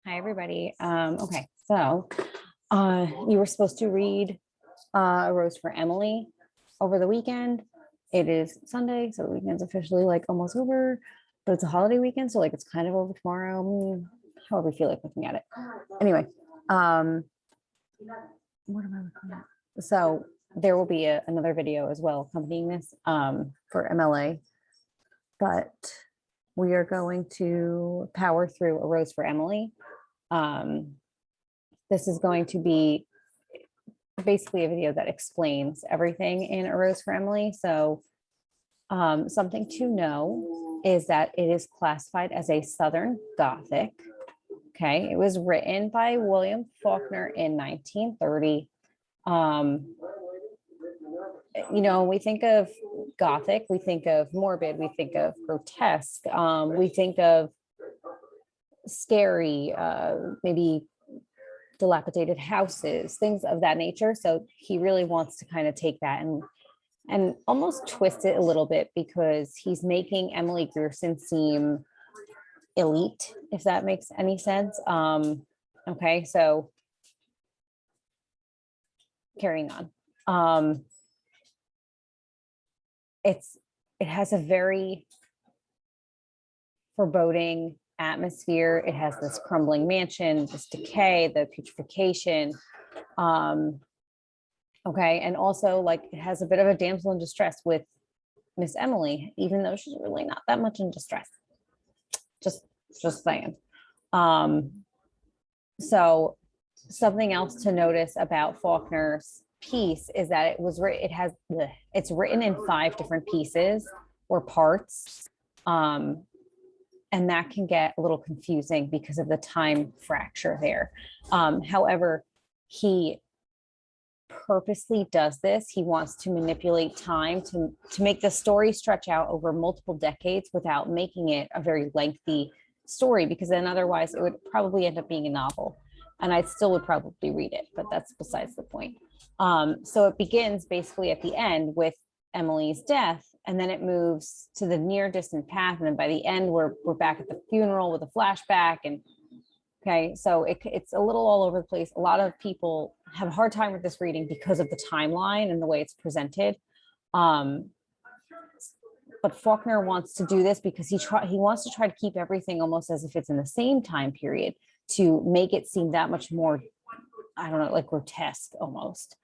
Hi, everybody. Okay, so you were supposed to read A Rose for Emily over the weekend. It is Sunday, so the weekend's officially like almost over, but it's a holiday weekend, so like it's kind of over tomorrow. However you feel like looking at it. Anyway, what am I looking at? So there will be another video as well accompanying this for MLA, but we are going to power through A Rose for Emily. This is going to be basically a video that explains everything in A Rose for Emily. So something to know is that it is classified as a Southern Gothic. Okay, it was written by William Faulkner in 1930. You know, we think of Gothic, we think of morbid, we think of grotesque, we think of scary, maybe dilapidated houses, things of that nature. So he really wants to kind of take that and almost twist it a little bit, because he's making Emily Grierson seem elite, if that makes any sense. Okay, so carrying on. It has a very foreboding atmosphere. It has this crumbling mansion, this decay, the putrefaction. Okay, and also like it has a bit of a damsel in distress with Miss Emily, even though she's really not that much in distress. Just saying. So something else to notice about Faulkner's piece is that it's written in 5 different pieces or parts. And that can get a little confusing because of the time fracture there. However, he purposely does this. He wants to manipulate time to make the story stretch out over multiple decades without making it a very lengthy story, because then otherwise it would probably end up being a novel. And I still would probably read it, but that's besides the point. So it begins basically at the end with Emily's death, and then it moves to the near distant past, and then by the end we're back at the funeral with a flashback. And okay, so it's a little all over the place. A lot of people have a hard time with this reading because of the timeline and the way it's presented. But Faulkner wants to do this because he wants to try to keep everything almost as if it's in the same time period, to make it seem that much more, I don't know, like grotesque almost.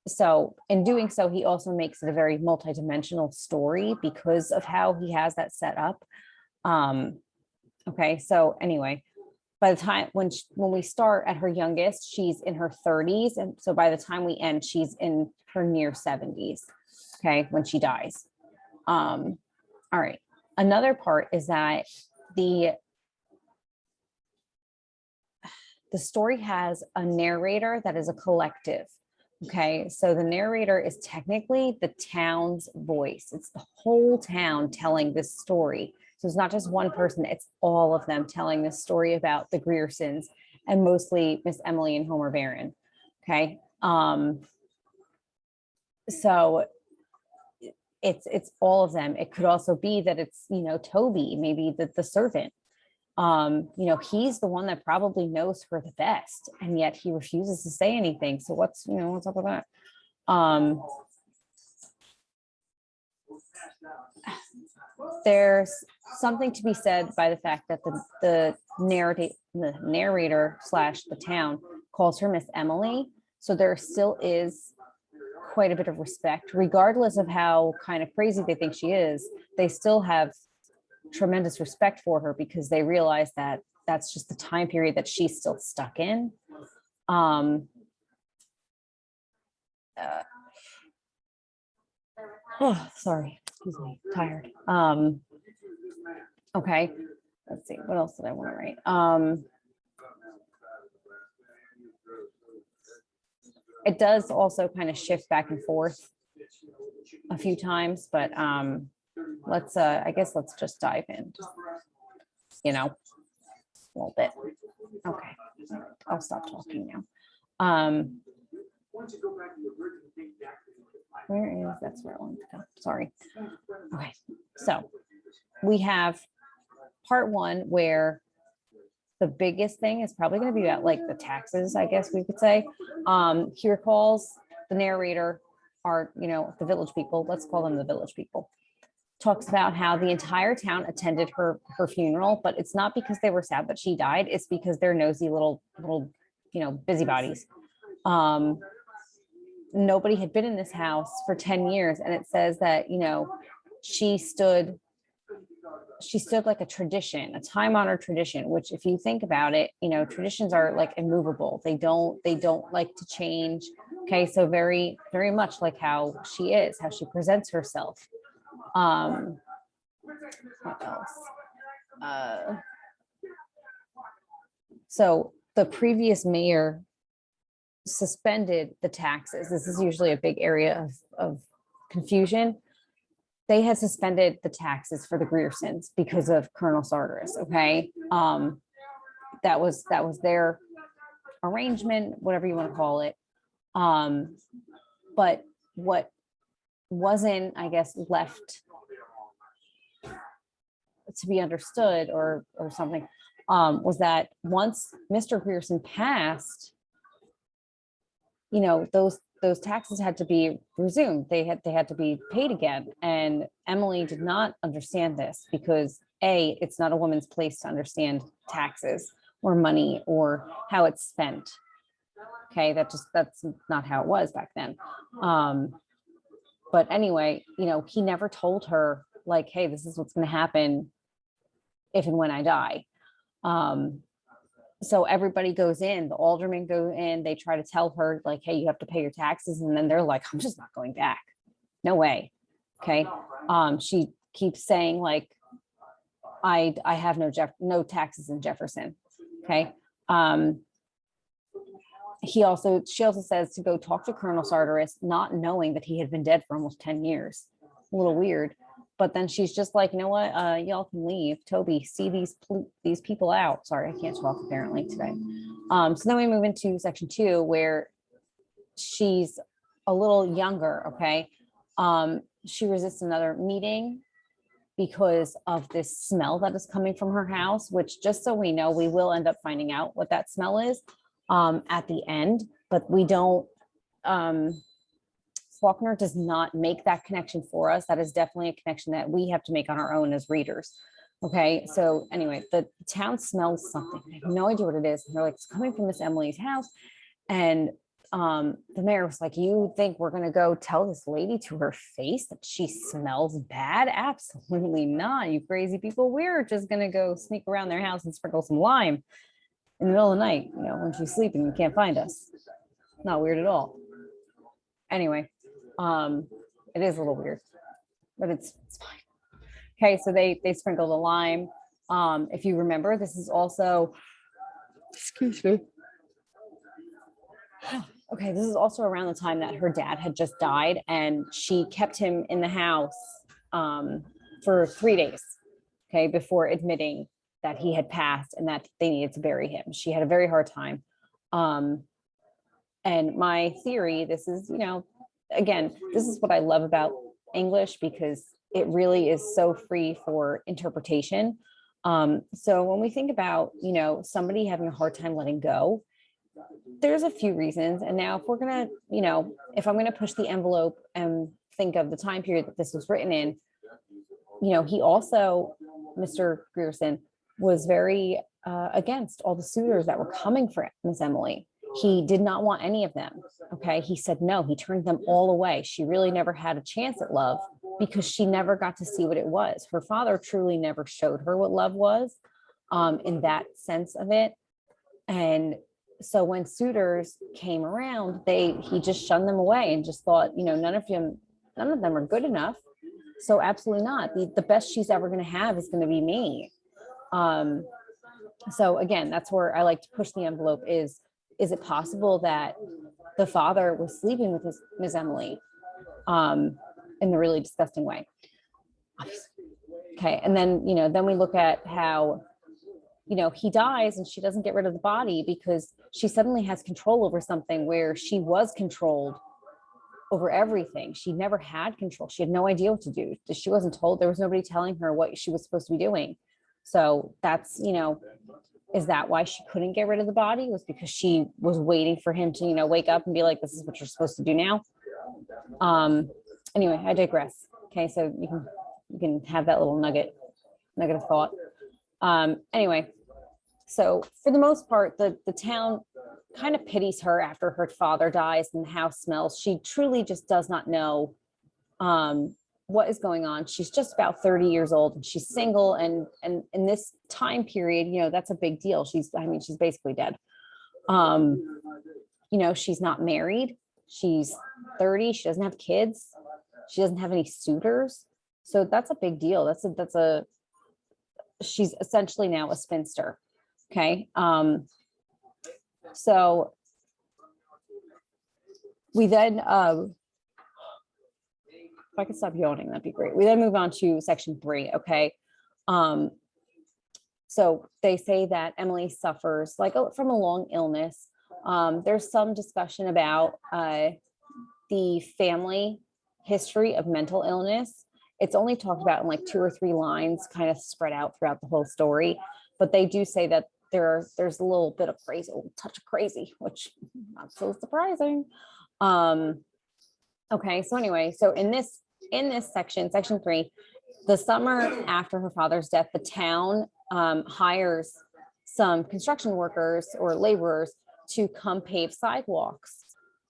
So in doing so, he also makes it a very multidimensional story because of how he has that set up. Okay, so anyway, by the time when we start at her youngest, she's in her 30s, and so by the time we end, she's in her near 70s. Okay, when she dies. All right. Another part is that the story has a narrator that is a collective. Okay, so the narrator is technically the town's voice. It's the whole town telling this story. So it's not just one person, it's all of them telling this story about the Griersons, and mostly Miss Emily and Homer Barron. Okay, so it's all of them. It could also be that it's, you know, Toby, maybe the servant. You know, he's the one that probably knows her the best, and yet he refuses to say anything. So what's up with that? There's something to be said by the fact that the narrator / the town calls her Miss Emily. So there still is quite a bit of respect, regardless of how kind of crazy they think she is. They still have tremendous respect for her because they realize that that's just the time period that she's still stuck in. Oh, sorry, excuse me, tired. Okay, let's see, what else did I want to write? It does also kind of shift back and forth a few times, but let's I guess let's just dive in, you know, a little bit. Okay, I'll stop talking now. That's where I wanted to go. Sorry. Okay, so we have part 1 where the biggest thing is probably going to be about like the taxes, I guess we could say. He recalls the narrator, the village people, let's call them the village people, talks about how the entire town attended her funeral, but it's not because they were sad that she died. It's because they're nosy little busybodies. Nobody had been in this house for 10 years. And it says that, she stood like a tradition, a time-honored tradition, which if you think about it, traditions are like immovable. They don't like to change. Okay. So very, very much like how she presents herself. What else? So the previous mayor suspended the taxes. This is usually a big area of confusion. They had suspended the taxes for the Griersons because of Colonel Sargeras. Okay. That was their arrangement, whatever you want to call it. But what wasn't, I guess, left to be understood or something, was that once Mr. Grierson passed, those taxes had to be resumed. They had to be paid again. And Emily did not understand this because it's not a woman's place to understand taxes or money or how it's spent. Okay, that's not how it was back then. But anyway, he never told her like, hey, this is what's going to happen if and when I die. So everybody goes in, the aldermen go in, they try to tell her like, hey, you have to pay your taxes. And then they're like, I'm just not going back. No way. Okay. She keeps saying like, I have no taxes in Jefferson. Okay. She also says to go talk to Colonel Sargeras, not knowing that he had been dead for almost 10 years. A little weird. But then she's just like, you know what? Y'all can leave. Toby, see these people out. Sorry, I can't talk apparently today. So then we move into section 2 where she's a little younger. Okay. She resists another meeting because of this smell that is coming from her house, which just so we know, we will end up finding out what that smell is at the end, but we don't, Faulkner does not make that connection for us. That is definitely a connection that we have to make on our own as readers. Okay, so anyway, the town smells something. I have no idea what it is. And they're like, it's coming from Miss Emily's house. And the mayor was like, you think we're going to go tell this lady to her face that she smells bad? Absolutely not, you crazy people. We're just going to go sneak around their house and sprinkle some lime in the middle of the night, when she's sleeping, you can't find us. Not weird at all. Anyway, it is a little weird, but it's fine. Okay, so they sprinkle the lime. If you remember, this is also, excuse me. Okay, this is also around the time that her dad had just died, and she kept him in the house for 3 days, okay, before admitting that he had passed and that they needed to bury him. She had a very hard time. And my theory, this is, again, this is what I love about English because it really is so free for interpretation. So when we think about, somebody having a hard time letting go, there's a few reasons. And now if we're going to, if I'm going to push the envelope and think of the time period that this was written in, he also, Mr. Grierson, was very against all the suitors that were coming for Miss Emily. He did not want any of them. Okay. He said no, he turned them all away. She really never had a chance at love because she never got to see what it was. Her father truly never showed her what love was in that sense of it. And so when suitors came around, he just shunned them away and just thought, none of them are good enough. So absolutely not. The best she's ever going to have is going to be me. So again, that's where I like to push the envelope is it possible that the father was sleeping with Miss Emily in the really disgusting way? Okay. And then, then we look at how, he dies and she doesn't get rid of the body because she suddenly has control over something where she was controlled over everything. She never had control. She had no idea what to do. She wasn't told. There was nobody telling her what she was supposed to be doing. So that's, Is that why she couldn't get rid of the body? Was because she was waiting for him to, wake up and be like, this is what you're supposed to do now. Anyway, I digress. Okay, so you can have that little nugget of thought. Anyway, so for the most part, the town kind of pities her after her father dies and the house smells. She truly just does not know what is going on. She's just about 30 years old and she's single, and in this time period, that's a big deal. She's basically dead. She's not married. She's 30. She doesn't have kids. She doesn't have any suitors. So that's a big deal. She's essentially now a spinster. Okay. So we then, if I could stop yawning, that'd be great. We then move on to section 3. Okay. So they say that Emily suffers from a long illness. There's some discussion about the family history of mental illness. It's only talked about in like 2 or 3 lines, kind of spread out throughout the whole story. But they do say that there's a little bit of crazy, a little touch of crazy, which not so surprising. Okay, so anyway, so in this section 3, the summer after her father's death, the town hires some construction workers or laborers to come pave sidewalks.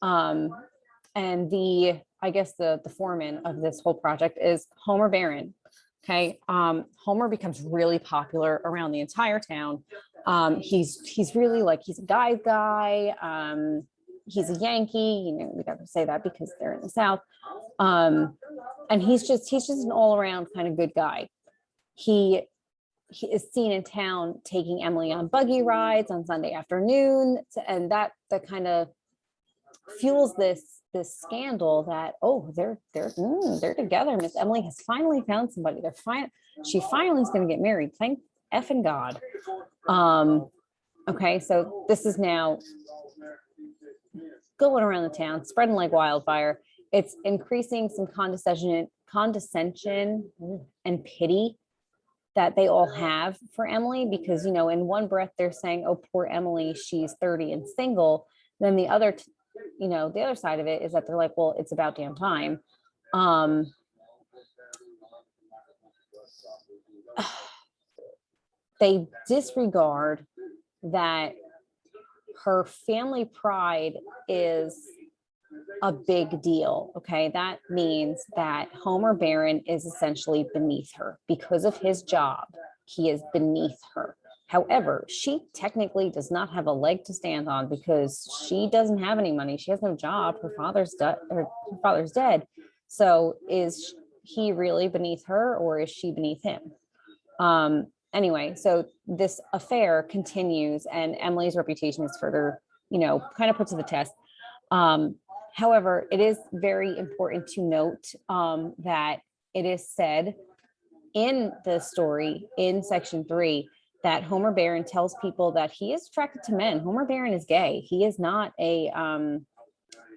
And I guess the foreman of this whole project is Homer Barron. Okay. Homer becomes really popular around the entire town. He's really he's a guy's guy. He's a Yankee, we got to say that because they're in the South. And he's just an all around kind of good guy. He is seen in town taking Emily on buggy rides on Sunday afternoon. And that kind of fuels this scandal that, they're together. Miss Emily has finally found somebody. She finally is going to get married. Thank effing God. Okay, so this is now going around the town, spreading like wildfire. It's increasing some condescension and pity that they all have for Emily, because in one breath they're saying, oh, poor Emily, she's 30 and single. Then the other side of it is that they're like, well, it's about damn time. They disregard that her family pride is a big deal. Okay. That means that Homer Barron is essentially beneath her because of his job. He is beneath her. However, she technically does not have a leg to stand on because she doesn't have any money. She has no job. Her father's dead. So is he really beneath her, or is she beneath him? Anyway, so this affair continues and Emily's reputation is further, kind of put to the test. However, it is very important to note that it is said in the story in section 3 that Homer Barron tells people that he is attracted to men. Homer Barron is gay. He is not a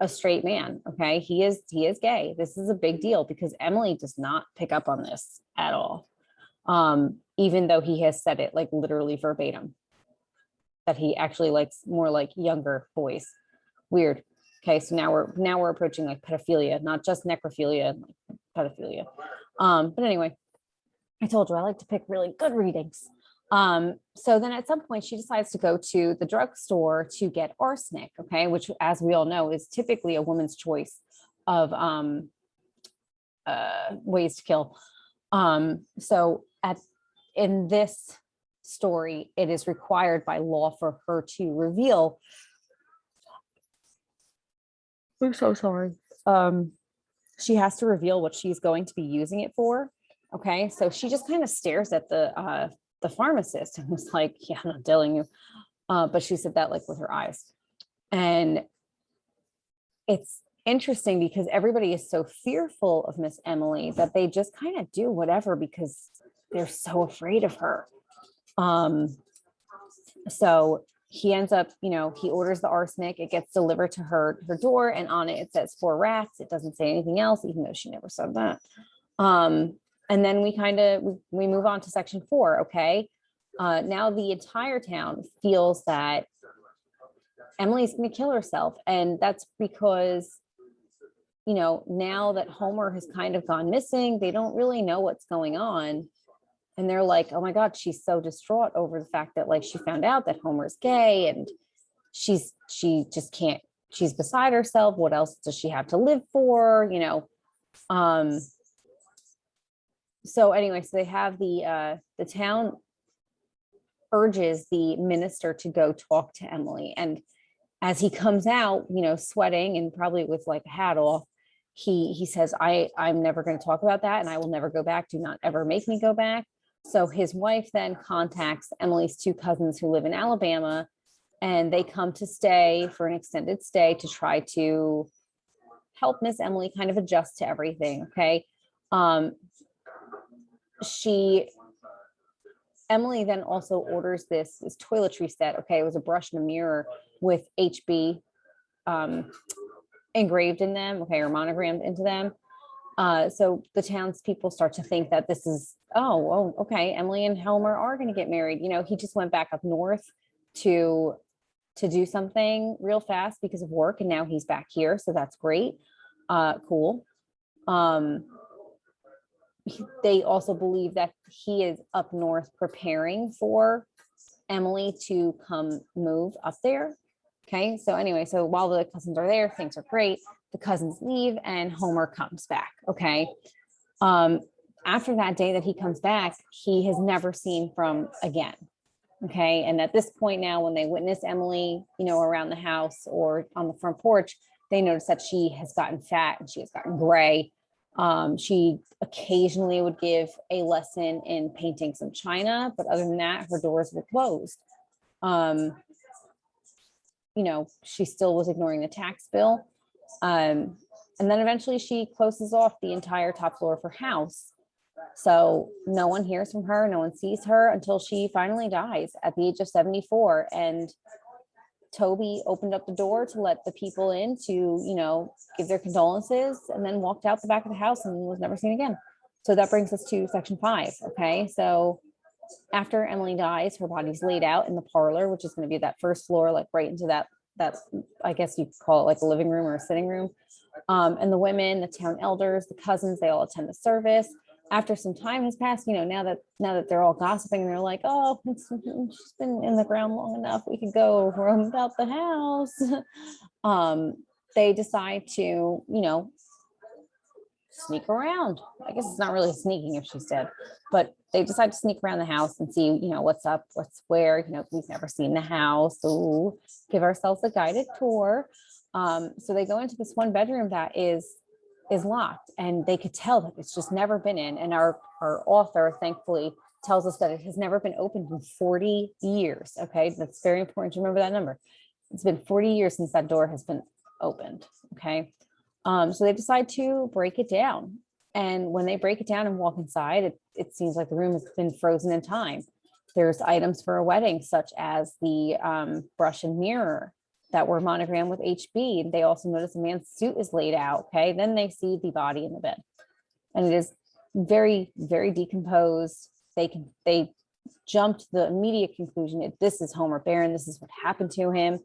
straight man. Okay. He is gay. This is a big deal because Emily does not pick up on this at all. Even though he has said it literally verbatim, that he actually likes more younger boys. Weird. Okay. So now we're approaching pedophilia, not just necrophilia, pedophilia. But anyway, I told you I like to pick really good readings. So then at some point she decides to go to the drugstore to get arsenic, okay, which, as we all know, is typically a woman's choice of ways to kill. So in this story, it is required by law for her to reveal. I'm so sorry. She has to reveal what she's going to be using it for. Okay, so she just kind of stares at the pharmacist and was like, yeah, I'm not telling you. But she said that with her eyes. And it's interesting because everybody is so fearful of Miss Emily that they just kind of do whatever because they're so afraid of her. So he ends up, he orders the arsenic. It gets delivered to her door, and on it says 4 rats. It doesn't say anything else, even though she never said that. And then we move on to section 4. Okay. Now the entire town feels that Emily's going to kill herself. And that's because, now that Homer has kind of gone missing, they don't really know what's going on. And they're like, oh my God, she's so distraught over the fact that like she found out that Homer's gay, and she just can't, she's beside herself. What else does she have to live for? So anyway, so they have the town urges the minister to go talk to Emily. And as he comes out, sweating and probably with like a hat off, he says, I'm never going to talk about that, and I will never go back. Do not ever make me go back. So his wife then contacts Emily's two cousins who live in Alabama, and they come to stay for an extended stay to try to help Miss Emily kind of adjust to everything. Okay. Emily then also orders this toiletry set. Okay. It was a brush and a mirror with HB engraved in them. Okay. Or monogrammed into them. So the townspeople start to think that this is, okay, Emily and Homer are going to get married. He just went back up north to do something real fast because of work, and now he's back here. So that's great. Cool. They also believe that he is up north preparing for Emily to come move up there. Okay. So anyway, so while the cousins are there, things are great. The cousins leave and Homer comes back. Okay. After that day that he comes back, he has never seen from again. Okay. And at this point now, when they witness Emily, around the house or on the front porch, they notice that she has gotten fat and she has gotten gray. She occasionally would give a lesson in painting some china, but other than that, her doors were closed. She still was ignoring the tax bill. And then eventually she closes off the entire top floor of her house. So no one hears from her, no one sees her until she finally dies at the age of 74. And Toby opened up the door to let the people in to, give their condolences, and then walked out the back of the house and was never seen again. So that brings us to section 5. Okay. So after Emily dies, her body's laid out in the parlor, which is going to be that first floor, like right into that, I guess you call it like a living room or a sitting room. And the women, the town elders, the cousins, they all attend the service. After some time has passed, now that they're all gossiping, they're like, oh, she's been in the ground long enough, we could go roam about the house. They decide to, sneak around. I guess it's not really sneaking if she's dead, but they decide to sneak around the house and see, what's up, what's where, we've never seen the house. So give ourselves a guided tour. So they go into this one bedroom that is locked, and they could tell that it's just never been in. And our author thankfully tells us that it has never been opened in 40 years. Okay. That's very important to remember that number. It's been 40 years since that door has been opened. Okay. So they decide to break it down. And when they break it down and walk inside, it seems like the room has been frozen in time. There's items for a wedding, such as the brush and mirror that were monogrammed with HB. They also notice a man's suit is laid out. Okay. Then they see the body in the bed, and it is very, very decomposed. They jumped to the immediate conclusion. This is Homer Barron. This is what happened to him.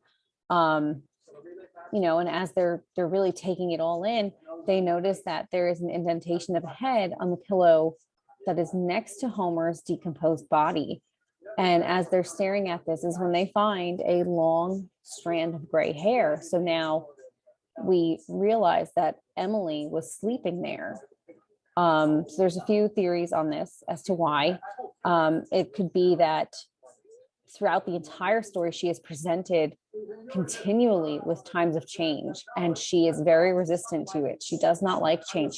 And as they're really taking it all in, they notice that there is an indentation of a head on the pillow that is next to Homer's decomposed body. And as they're staring at this is when they find a long strand of gray hair. So now we realize that Emily was sleeping there. So there's a few theories on this as to why. It could be that throughout the entire story, she is presented continually with times of change, and she is very resistant to it. She does not like change.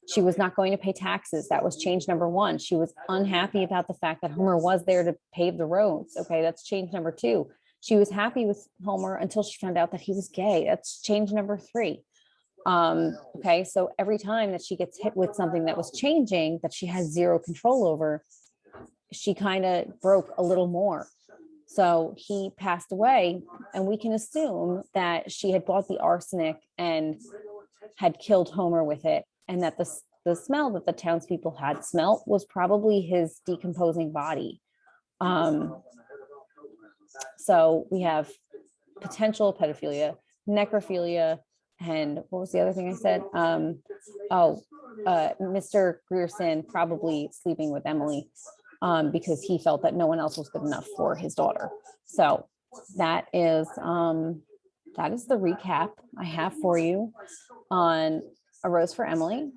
She was not going to pay taxes. That was change number 1. She was unhappy about the fact that Homer was there to pave the roads. Okay, that's change number 2. She was happy with Homer until she found out that he was gay. That's change number 3. Okay, so every time that she gets hit with something that was changing, that she has zero control over, she kind of broke a little more. So he passed away, and we can assume that she had bought the arsenic and had killed Homer with it, and that the smell that the townspeople had smelt was probably his decomposing body. So we have potential pedophilia, necrophilia, and what was the other thing I said? Mr. Grierson probably sleeping with Emily because he felt that no one else was good enough for his daughter. So that is the recap I have for you on A Rose for Emily.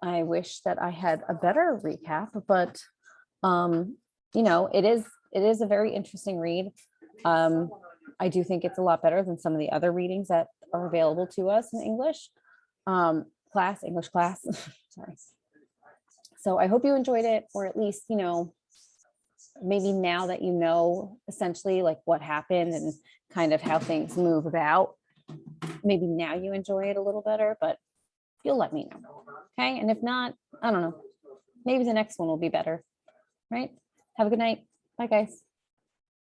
I wish that I had a better recap, but it is a very interesting read. I do think it's a lot better than some of the other readings that are available to us in English class. Sorry. So I hope you enjoyed it, or at least, maybe now that you know essentially like what happened and kind of how things move about, maybe now you enjoy it a little better, but you'll let me know. Okay. And if not, I don't know, maybe the next one will be better. Right. Have a good night. Bye, guys.